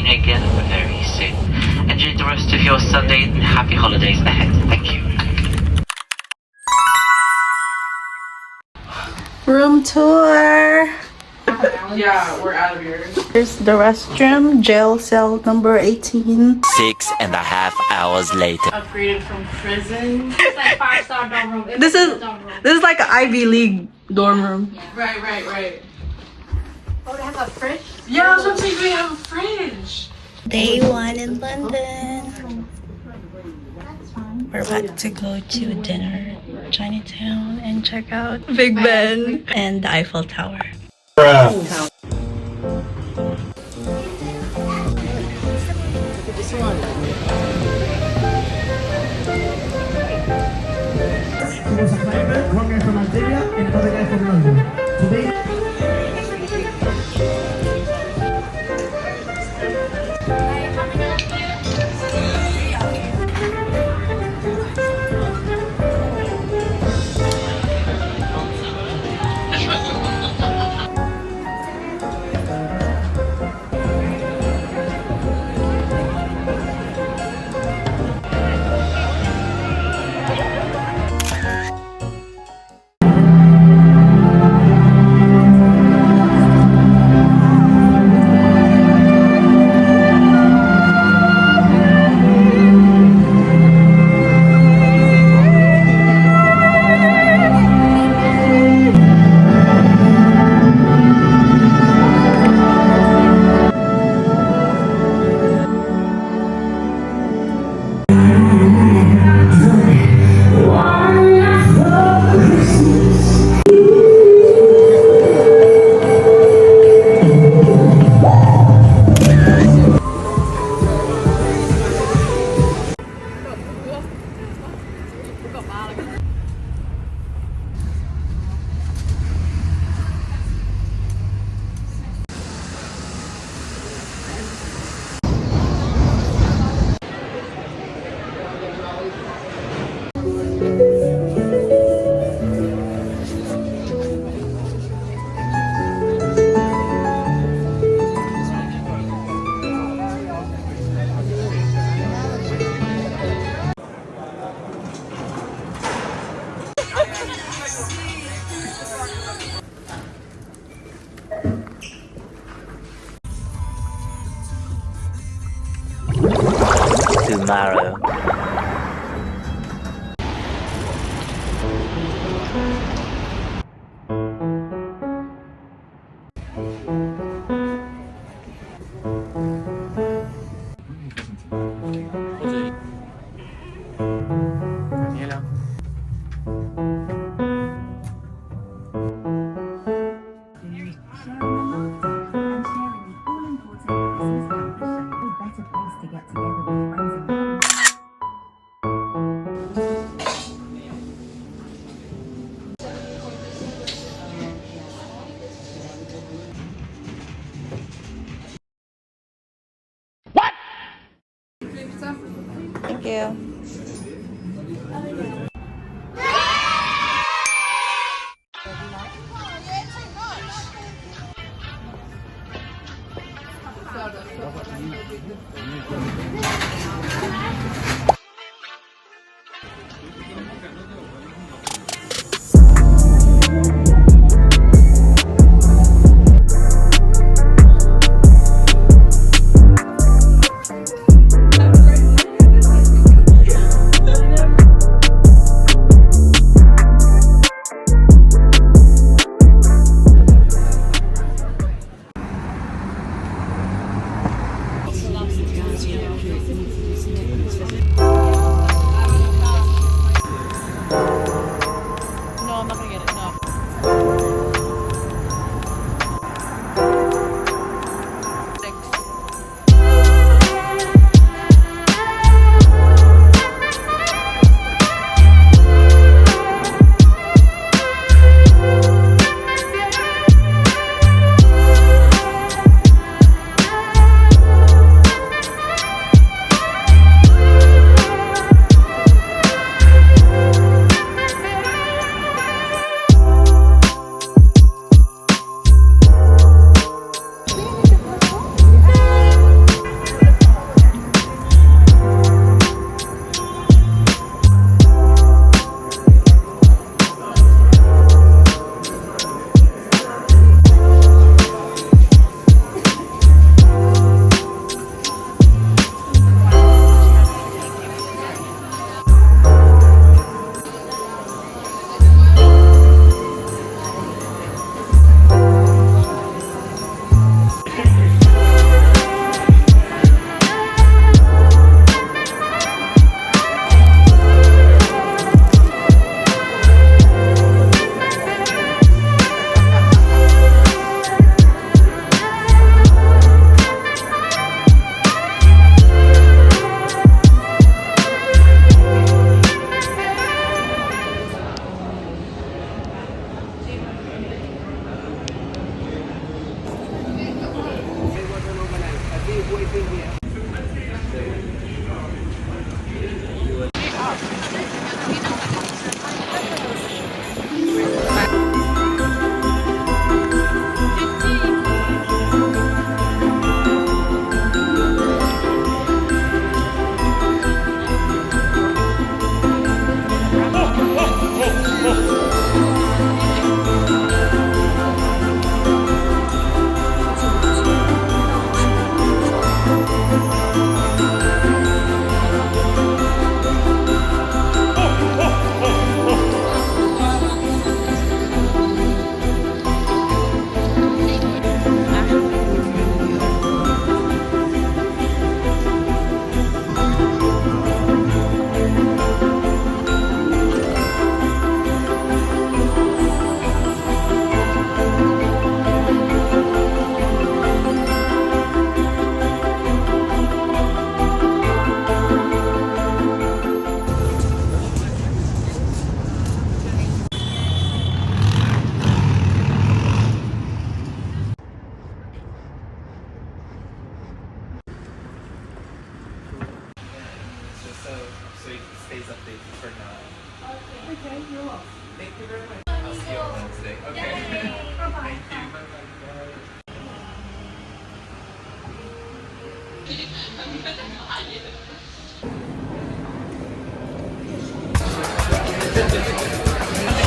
again very soon. Enjoy the rest of your Sunday and happy holidays ahead. Thank you. Room tour. Yeah, we're out of here. Here's the restroom, jail cell number 18. 6.5 hours later. Upgraded from prison. It's like 5-star dorm room. This is like an Ivy League dorm room. Right. Oh, they have a fridge? Yeah, I was about to say we have a fridge. Day 1 in London. We're about to go to dinner, Chinatown, and check out Big Ben and the Eiffel Tower. Was a climber, one guy from Algeria and another guy from London. Today Tomorrow. Thank you.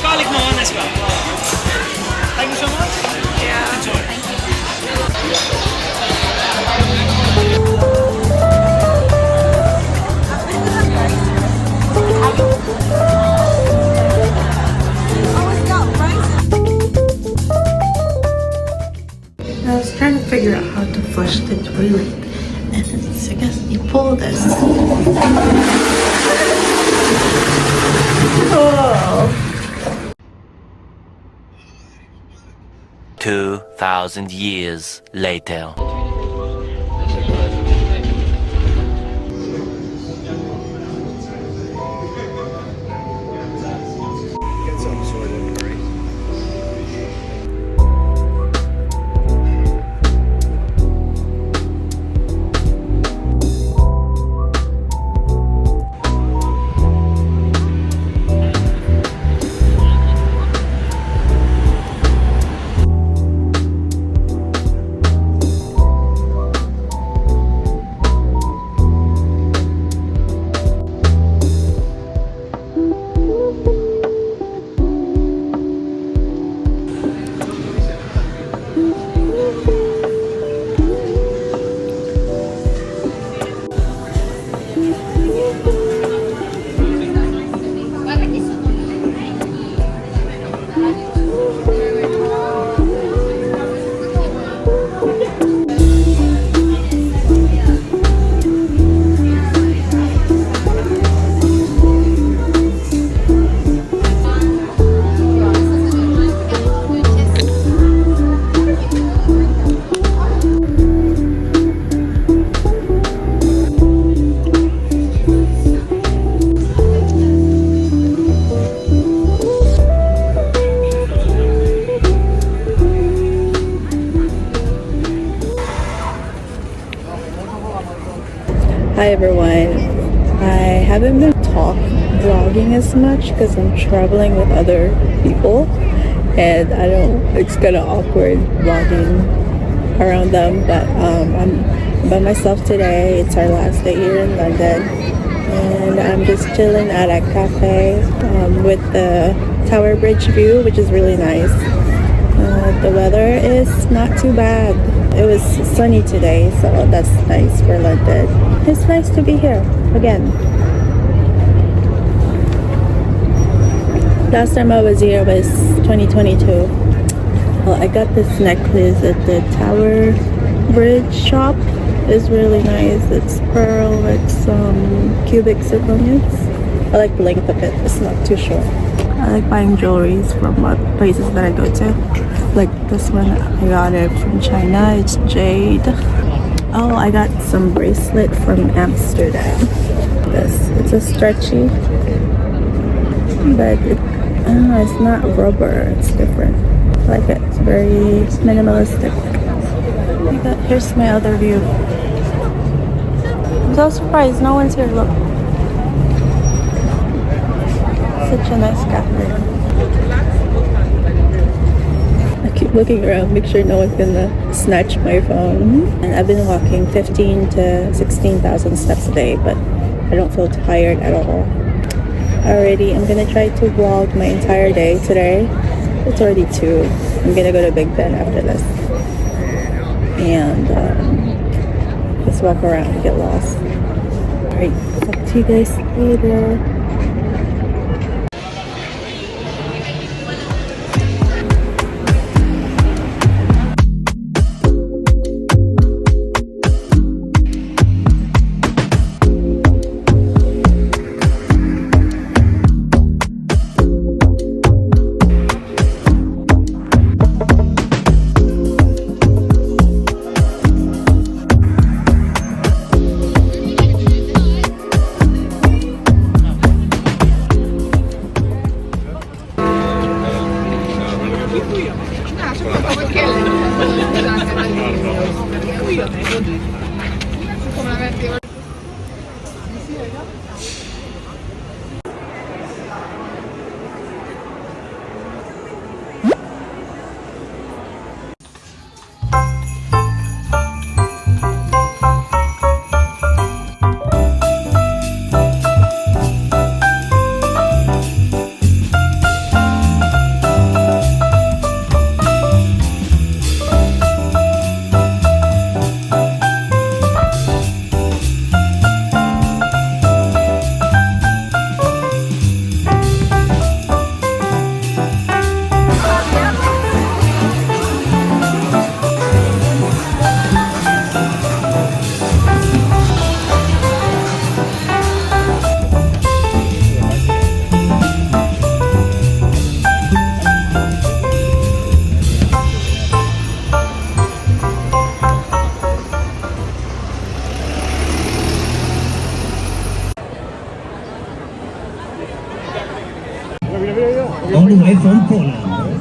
Garlic naan as well. Thank you so much. Yeah. Enjoy. I was trying to figure out how to flush the toilet, and I guess you pull this. Oh. 2,000 years later. Hi everyone. I haven't been vlogging as much because I'm traveling with other people, and I don't. It's kind of awkward vlogging around them. But I'm by myself today. It's our last day here in London, and I'm just chilling at a cafe with the Tower Bridge view, which is really nice. The weather is not too bad. It was sunny today, so that's nice for London. It's nice to be here again. Last time I was here was 2022. Well, I got this necklace at the Tower Bridge shop. It's really nice. It's pearl with some cubic zirconians. I like the length of it. It's not too short. I like buying jewelries from places that I go to. Like this one, I got it from China. It's jade. Oh, I got some bracelet from Amsterdam. It's a stretchy, but it's not rubber. It's different. I like it. It's very minimalistic. Here's my other view. I'm so surprised no one's here. Look, such a nice cafe. Looking around, make sure no one's gonna snatch my phone. And I've been walking 15 to 16,000 steps a day, but I don't feel tired at all. Alrighty, I'm gonna try to vlog my entire day today. It's already 2. I'm gonna go to Big Ben after this. And just walk around and get lost. Alright, talk to you guys later.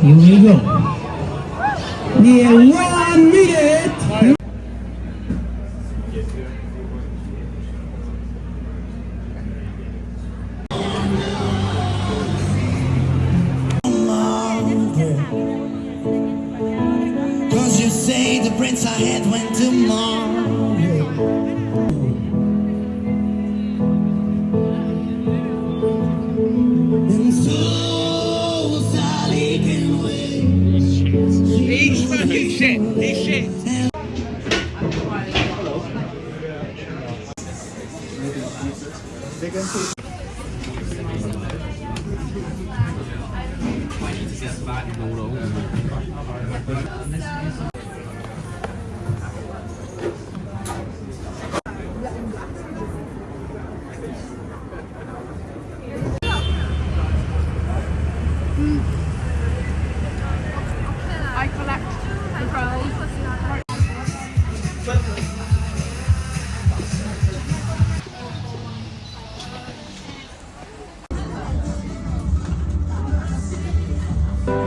Here we go. The 1 minute. Cause you say the prince I had went tomorrow. And so Sally can wait. He's fucking shit. He's shit.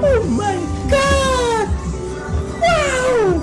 Oh my god! Wow!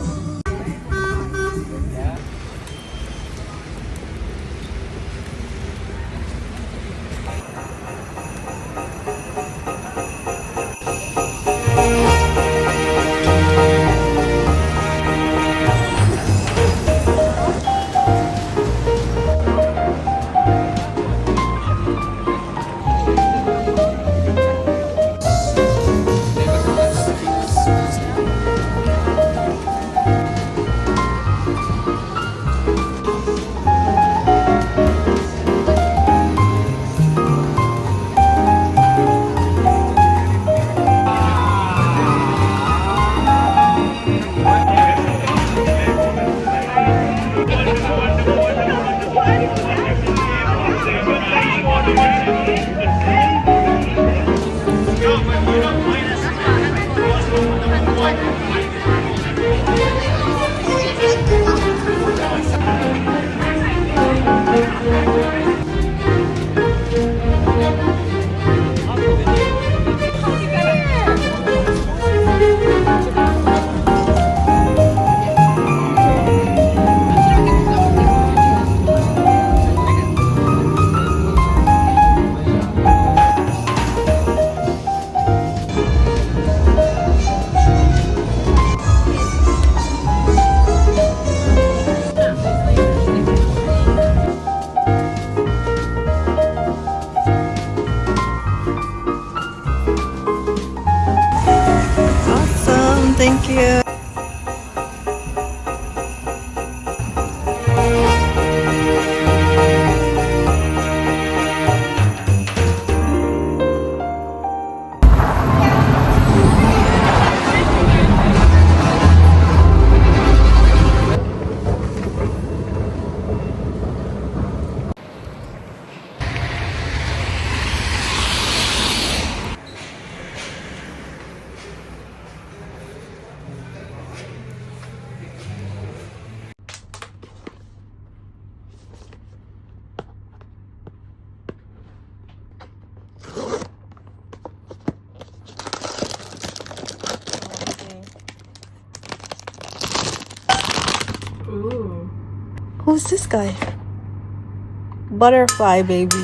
Awesome, thank you. Ooh. Who's this guy? Butterfly baby.